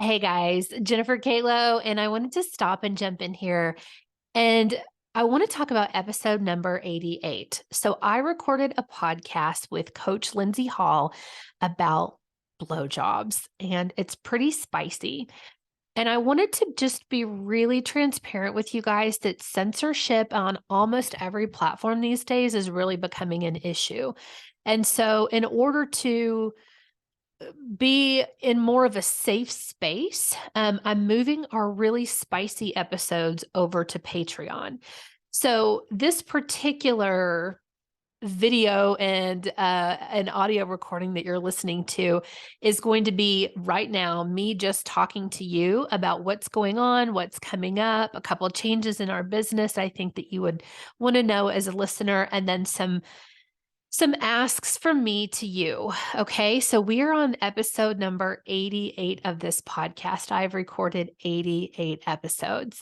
Hey guys, Jennifer Kalo, and I wanted to stop and jump in here. And I want to talk about episode number 88. So I recorded a podcast with Coach Lindsey Hall about blowjobs, and it's pretty spicy. And I wanted to just be really transparent with you guys that censorship on almost every platform these days is really becoming an issue. And so, in order to be in more of a safe space, I'm moving our really spicy episodes over to Patreon. So this particular video and an audio recording that you're listening to is going to be right now me just talking to you about what's going on, what's coming up, a couple of changes in our business I think that you would want to know as a listener, and then some asks from me to you. Okay. So we are on episode number 88 of this podcast. I've recorded 88 episodes.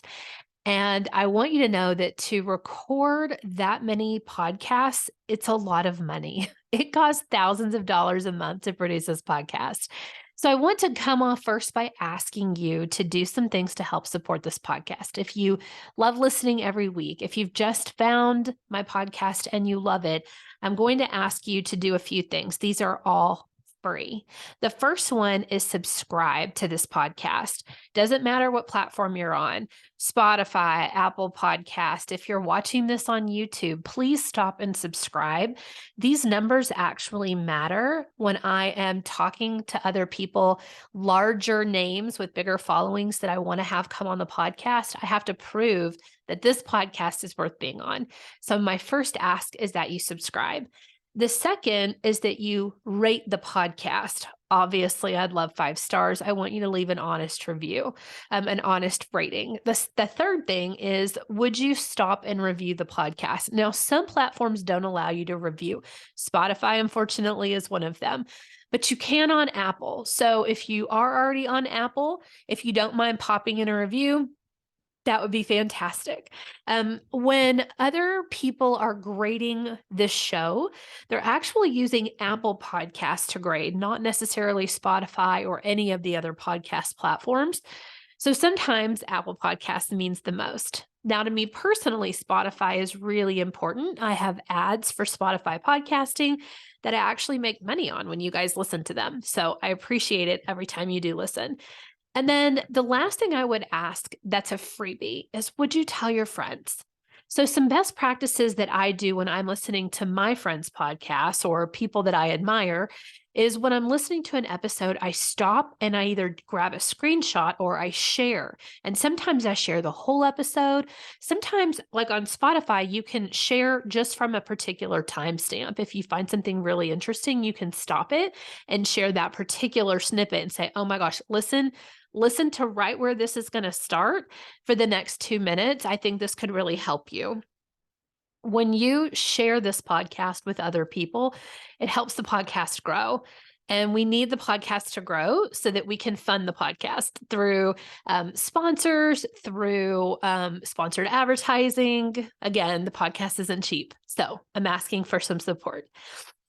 And I want you to know that to record that many podcasts, it's a lot of money. It costs thousands of dollars a month to produce this podcast. So I want to come off first by asking you to do some things to help support this podcast. If you love listening every week, if you've just found my podcast and you love it, I'm going to ask you to do a few things. These are all free. The first one is subscribe to this podcast. Doesn't matter what platform you're on, Spotify, Apple Podcast. If you're watching this on YouTube, please stop and subscribe. These numbers actually matter when I am talking to other people, larger names with bigger followings that I want to have come on the podcast. I have to prove that this podcast is worth being on. So my first ask is that you subscribe. The second is that you rate the podcast. Obviously, I'd love 5 stars. I want you to leave an honest review, an honest rating. The third thing is, would you stop and review the podcast? Now, some platforms don't allow you to review. Spotify, unfortunately, is one of them, but you can on Apple. So if you are already on Apple, if you don't mind popping in a review, that would be fantastic. When other people are grading this show, they're actually using Apple Podcasts to grade, not necessarily Spotify or any of the other podcast platforms. So sometimes Apple Podcasts means the most. Now, to me personally, Spotify is really important. I have ads for Spotify podcasting that I actually make money on when you guys listen to them. So I appreciate it every time you do listen. And then the last thing I would ask that's a freebie is, would you tell your friends? So some best practices that I do when I'm listening to my friends' podcasts or people that I admire is when I'm listening to an episode, I stop and I either grab a screenshot or I share. And sometimes I share the whole episode. Sometimes, like on Spotify, you can share just from a particular timestamp. If you find something really interesting, you can stop it and share that particular snippet and say, oh my gosh, listen to right where this is going to start for the next 2 minutes. I think this could really help you. When you share this podcast with other people, it helps the podcast grow. And we need the podcast to grow so that we can fund the podcast through sponsors, through sponsored advertising. Again, the podcast isn't cheap. So I'm asking for some support.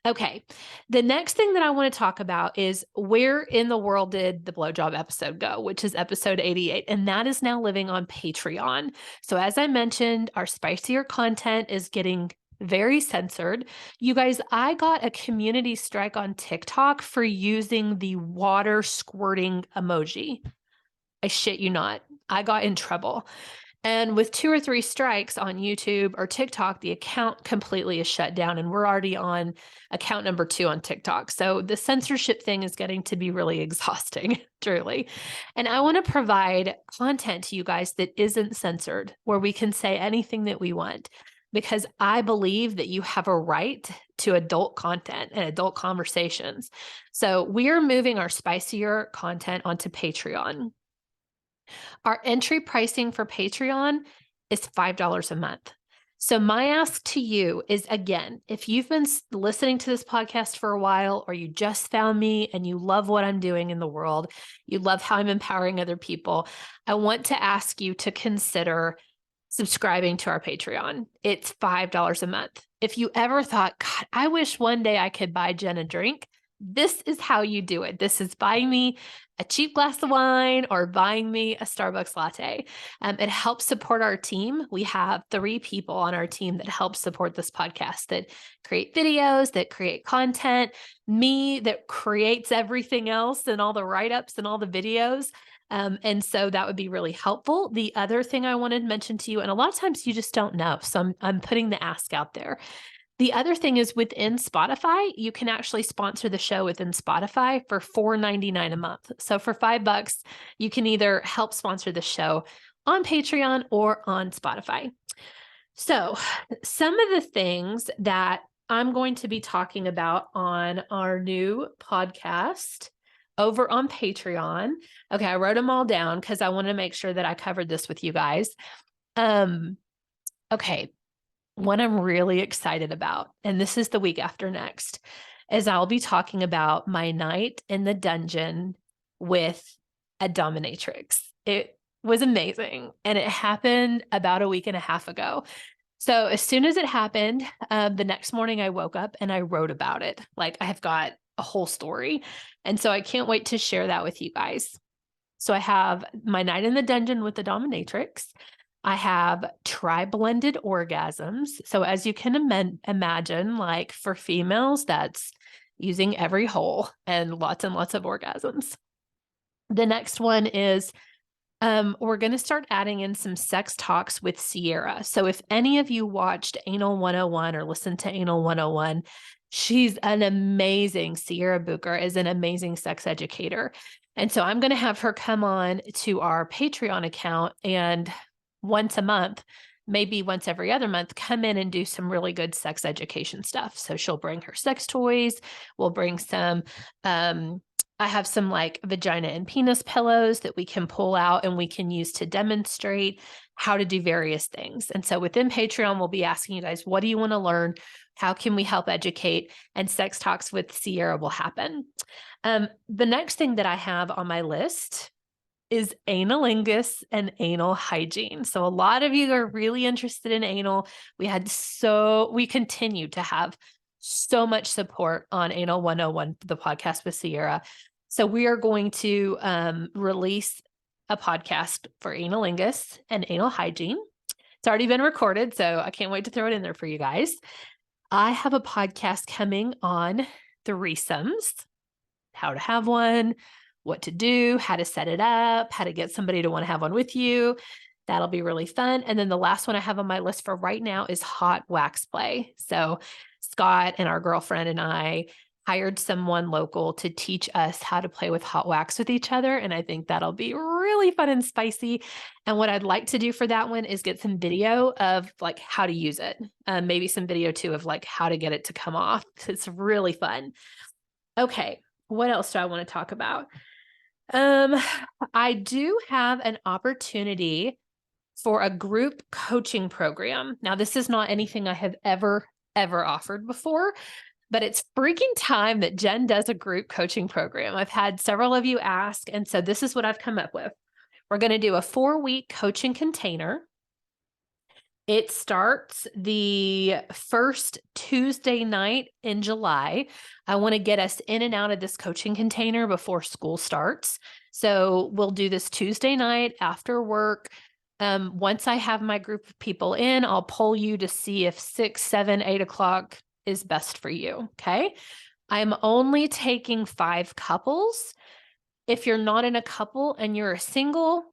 Okay. The next thing that I want to talk about is, where in the world did the blowjob episode go, which is episode 88. And that is now living on Patreon. So as I mentioned, our spicier content is getting very censored. You guys, I got a community strike on TikTok for using the water squirting emoji. I shit you not. I got in trouble. And with 2 or 3 strikes on YouTube or TikTok, the account completely is shut down. And we're already on account number 2 on TikTok. So the censorship thing is getting to be really exhausting, truly. And I want to provide content to you guys that isn't censored, where we can say anything that we want, because I believe that you have a right to adult content and adult conversations. So we are moving our spicier content onto Patreon. Our entry pricing for Patreon is $5 a month. So my ask to you is, again, if you've been listening to this podcast for a while, or you just found me and you love what I'm doing in the world, you love how I'm empowering other people, I want to ask you to consider subscribing to our Patreon. It's $5 a month. If you ever thought, God, I wish one day I could buy Jen a drink, this is how you do it. This is buying me a cheap glass of wine or buying me a Starbucks latte. It helps support our team. We have 3 people on our team that help support this podcast, that create videos, that create content, me that creates everything else and all the write-ups and all the videos. And so that would be really helpful. The other thing I wanted to mention to you, and a lot of times you just don't know, so I'm putting the ask out there. The other thing is within Spotify, you can actually sponsor the show within Spotify for $4.99 a month. So for $5, you can either help sponsor the show on Patreon or on Spotify. So some of the things that I'm going to be talking about on our new podcast over on Patreon. Okay, I wrote them all down because I want to make sure that I covered this with you guys. Okay. What I'm really excited about, and this is the week after next, is I'll be talking about my night in the dungeon with a dominatrix. It was amazing, and it happened about a week and a half ago. So as soon as it happened, the next morning I woke up and I wrote about it. Like, I have got a whole story, and so I can't wait to share that with you guys. So I have my night in the dungeon with the dominatrix. I have tri-blended orgasms. So as you can imagine, like for females, that's using every hole and lots of orgasms. The next one is we're going to start adding in some sex talks with Sierra. So if any of you watched Anal 101 or listened to Anal 101, she's an amazing, Sierra Booker is an amazing sex educator. And so I'm going to have her come on to our Patreon account and once a month, maybe once every other month, come in and do some really good sex education stuff. So she'll bring her sex toys. We'll bring some, I have some like vagina and penis pillows that we can pull out and we can use to demonstrate how to do various things. And so within Patreon, we'll be asking you guys, what do you want to learn? How can we help educate? And sex talks with Sierra will happen. The next thing that I have on my list is analingus and anal hygiene. So a lot of you are really interested in anal. We continue to have so much support on Anal 101, the podcast with Sierra. So we are going to release a podcast for analingus and anal hygiene. It's already been recorded, so I can't wait to throw it in there for you guys. I have a podcast coming on threesomes, how to have one, what to do, how to set it up, how to get somebody to want to have one with you. That'll be really fun. And then the last one I have on my list for right now is hot wax play. So Scott and our girlfriend and I hired someone local to teach us how to play with hot wax with each other. And I think that'll be really fun and spicy. And what I'd like to do for that one is get some video of like how to use it. Maybe some video too of like how to get it to come off. It's really fun. Okay. What else do I want to talk about? I do have an opportunity for a group coaching program. Now, this is not anything I have ever offered before, but it's freaking time that Jen does a group coaching program. I've had several of you ask, and so this is what I've come up with. We're going to do a 4-week coaching container. It starts the first Tuesday night in July. I want to get us in and out of this coaching container before school starts. So we'll do this Tuesday night after work. Once I have my group of people in, I'll poll you to see if 6, 7, 8 o'clock is best for you. Okay. I'm only taking 5 couples. If you're not in a couple and you're a single,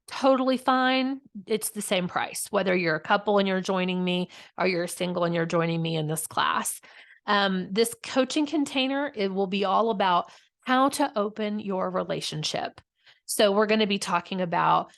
totally fine. It's the same price, whether you're a couple and you're joining me or you're single and you're joining me in this class. This coaching container, it will be all about how to open your relationship. So we're going to be talking about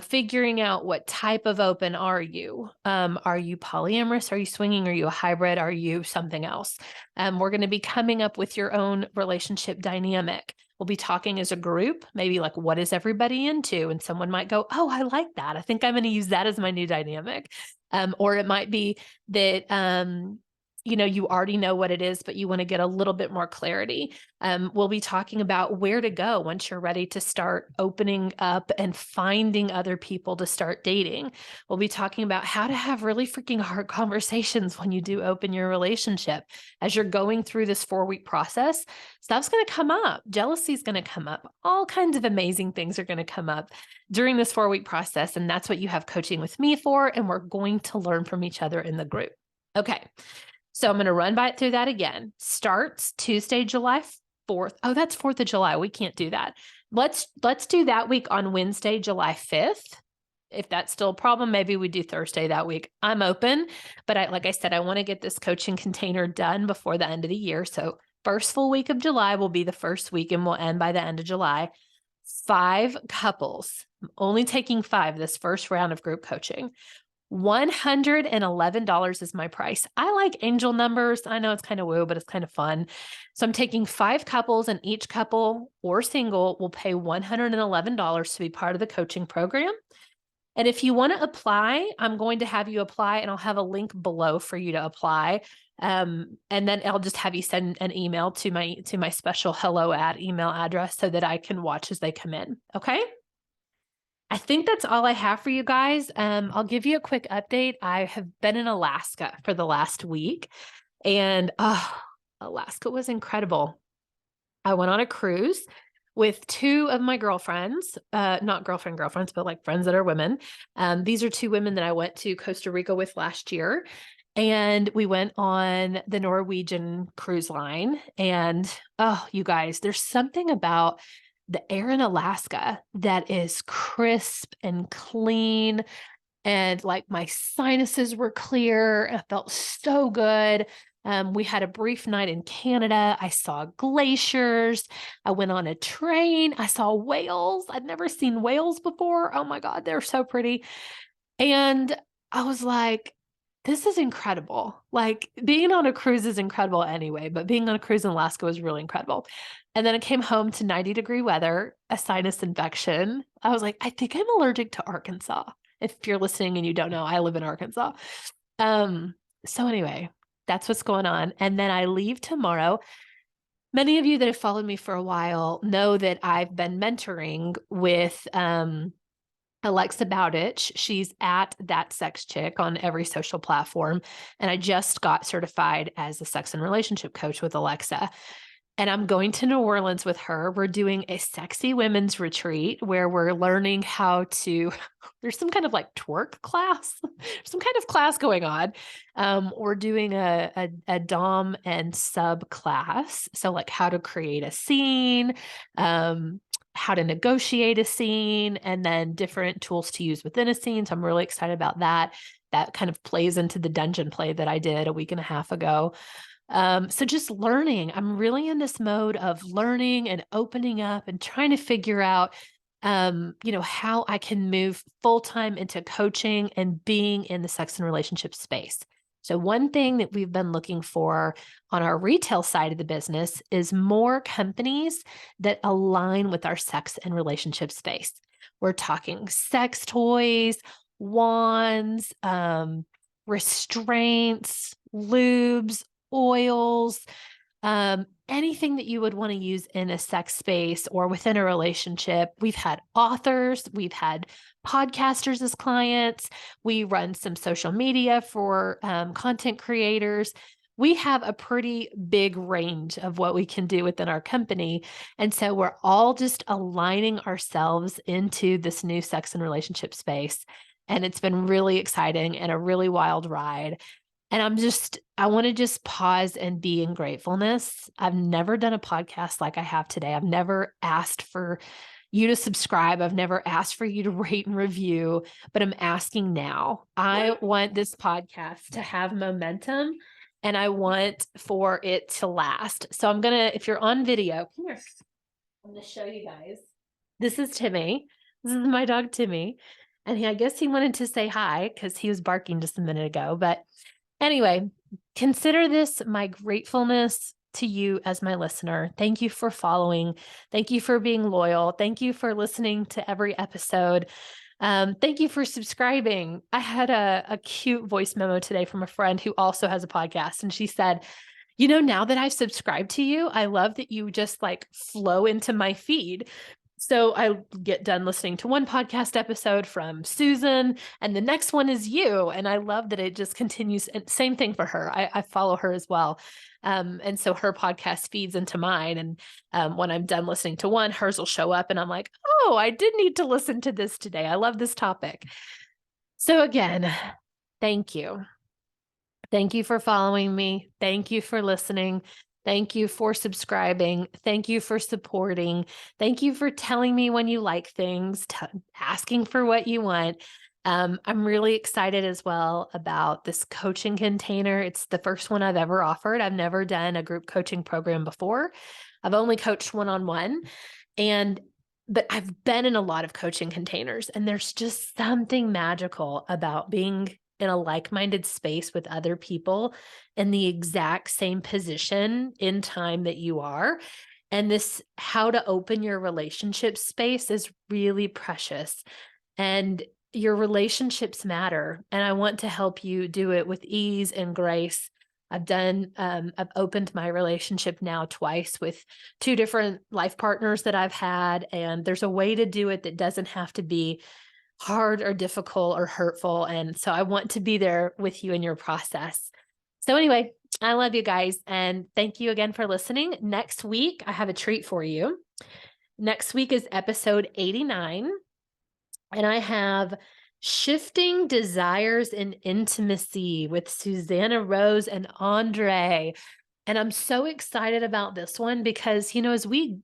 figuring out what type of open are you? Are you polyamorous? Are you swinging? Are you a hybrid? Are you something else? We're going to be coming up with your own relationship dynamic. We'll be talking as a group, maybe like, what is everybody into? And someone might go, oh, I like that. I think I'm going to use that as my new dynamic. Or it might be that you already know what it is, but you want to get a little bit more clarity. We'll be talking about where to go once you're ready to start opening up and finding other people to start dating. We'll be talking about how to have really freaking hard conversations when you do open your relationship. As you're going through this 4-week process, stuff's going to come up. Jealousy is going to come up. All kinds of amazing things are going to come up during this 4-week process. And that's what you have coaching with me for. And we're going to learn from each other in the group. Okay. So I'm going to run through that again. Starts Tuesday, July 4th. Oh, that's 4th of July. We can't do that. Let's do that week on Wednesday, July 5th. If that's still a problem, maybe we do Thursday that week. I'm open, but like I said, I want to get this coaching container done before the end of the year. So first full week of July will be the first week and we'll end by the end of July. 5 couples. I'm only taking 5 this first round of group coaching. $111 is my price. I like angel numbers. I know it's kind of woo, but it's kind of fun. So I'm taking 5 couples, and each couple or single will pay $111 to be part of the coaching program. And if you want to apply, I'm going to have you apply, and I'll have a link below for you to apply. And then I'll just have you send an email to my special hello email address so that I can watch as they come in. Okay. I think that's all I have for you guys. I'll give you a quick update. I have been in Alaska for the last week, and Alaska was incredible. I went on a cruise with 2 of my girlfriends, not girlfriends, but like friends that are women. These are 2 women that I went to Costa Rica with last year. And we went on the Norwegian cruise line. And you guys, there's something about the air in Alaska that is crisp and clean, and like my sinuses were clear. It felt so good. We had a brief night in Canada. I saw glaciers. I went on a train. I saw whales. I'd never seen whales before. Oh my God, they're so pretty. And I was like, this is incredible. Like, being on a cruise is incredible anyway, but being on a cruise in Alaska was really incredible. And then I came home to 90-degree weather, a sinus infection. I was like, I think I'm allergic to Arkansas. If you're listening and you don't know, I live in Arkansas. So anyway, that's what's going on. And then I leave tomorrow. Many of you that have followed me for a while know that I've been mentoring with Alexa Bowditch. She's at That Sex Chick on every social platform. And I just got certified as a sex and relationship coach with Alexa. And I'm going to New Orleans with her. We're doing a sexy women's retreat where we're learning how to, there's some kind of like twerk class, some kind of class going on. We're doing a dom and sub class. So like how to create a scene, how to negotiate a scene, and then different tools to use within a scene. So I'm really excited about that. That kind of plays into the dungeon play that I did a week and a half ago. So just learning. I'm really in this mode of learning and opening up and trying to figure out, how I can move full-time into coaching and being in the sex and relationship space. So one thing that we've been looking for on our retail side of the business is more companies that align with our sex and relationship space. We're talking sex toys, wands, restraints, lubes, oils, anything that you would want to use in a sex space or within a relationship. We've had authors, we've had podcasters as clients. We run some social media for content creators. We have a pretty big range of what we can do within our company. And so we're all just aligning ourselves into this new sex and relationship space. And it's been really exciting and a really wild ride. And I want to just pause and be in gratefulness. I've never done a podcast like I have today. I've never asked for you to subscribe. I've never asked for you to rate and review, but I'm asking now. I want this podcast to have momentum, and I want for it to last. So if you're on video, come here. I'm going to show you guys. This is Timmy. This is my dog, Timmy. And I guess he wanted to say hi because he was barking just a minute ago, but anyway, consider this my gratefulness to you as my listener. Thank you for following. Thank you for being loyal. Thank you for listening to every episode. Thank you for subscribing. I had a cute voice memo today from a friend who also has a podcast, and she said, now that I've subscribed to you, I love that you just like flow into my feed. So I get done listening to one podcast episode from Susan, and the next one is you. And I love that it just continues. And same thing for her. I follow her as well. And so her podcast feeds into mine. And when I'm done listening to one, hers will show up, and I'm like, oh, I did need to listen to this today. I love this topic. So again, thank you. Thank you for following me. Thank you for listening. Thank you for subscribing. Thank you for supporting. Thank you for telling me when you like things, asking for what you want. I'm really excited as well about this coaching container. It's the first one I've ever offered. I've never done a group coaching program before. I've only coached one-on-one, but I've been in a lot of coaching containers, and there's just something magical about being in a like-minded space with other people in the exact same position in time that you are. And this how to open your relationship space is really precious. And your relationships matter. And I want to help you do it with ease and grace. I've opened my relationship now twice with two different life partners that I've had. And there's a way to do it that doesn't have to be hard or difficult or hurtful. And so I want to be there with you in your process. So anyway, I love you guys. And thank you again for listening. Next week, I have a treat for you. Next week is episode 89. And I have Shifting Desires in Intimacy with Susanna Rose and Andre. And I'm so excited about this one because, as we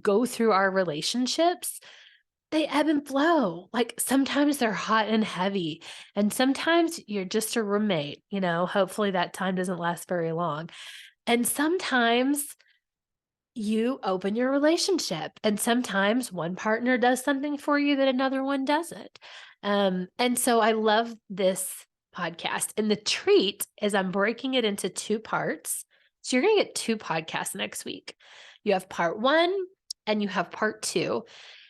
go through our relationships, they ebb and flow. Like sometimes they're hot and heavy, and sometimes you're just a roommate, hopefully that time doesn't last very long. And sometimes you open your relationship, and sometimes one partner does something for you that another one doesn't. And so I love this podcast. And the treat is I'm breaking it into two parts. So you're going to get two podcasts next week. You have part one and you have part two.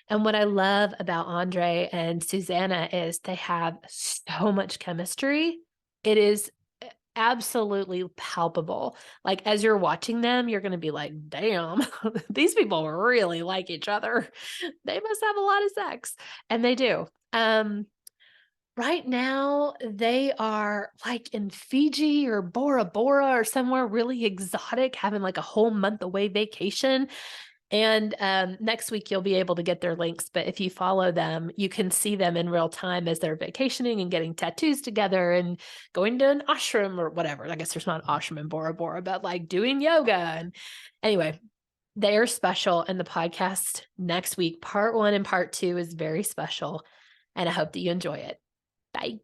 And what I love about Andre and Susanna is they have so much chemistry. It is absolutely palpable. Like as you're watching them, you're going to be like, damn, these people really like each other. They must have a lot of sex. And they do. Right now, they are like in Fiji or Bora Bora or somewhere really exotic, having like a whole month away vacation. And next week, you'll be able to get their links. But if you follow them, you can see them in real time as they're vacationing and getting tattoos together and going to an ashram or whatever. I guess there's not an ashram in Bora Bora, but like doing yoga. And anyway, they are special. And the podcast next week, part one and part two, is very special. And I hope that you enjoy it. Bye.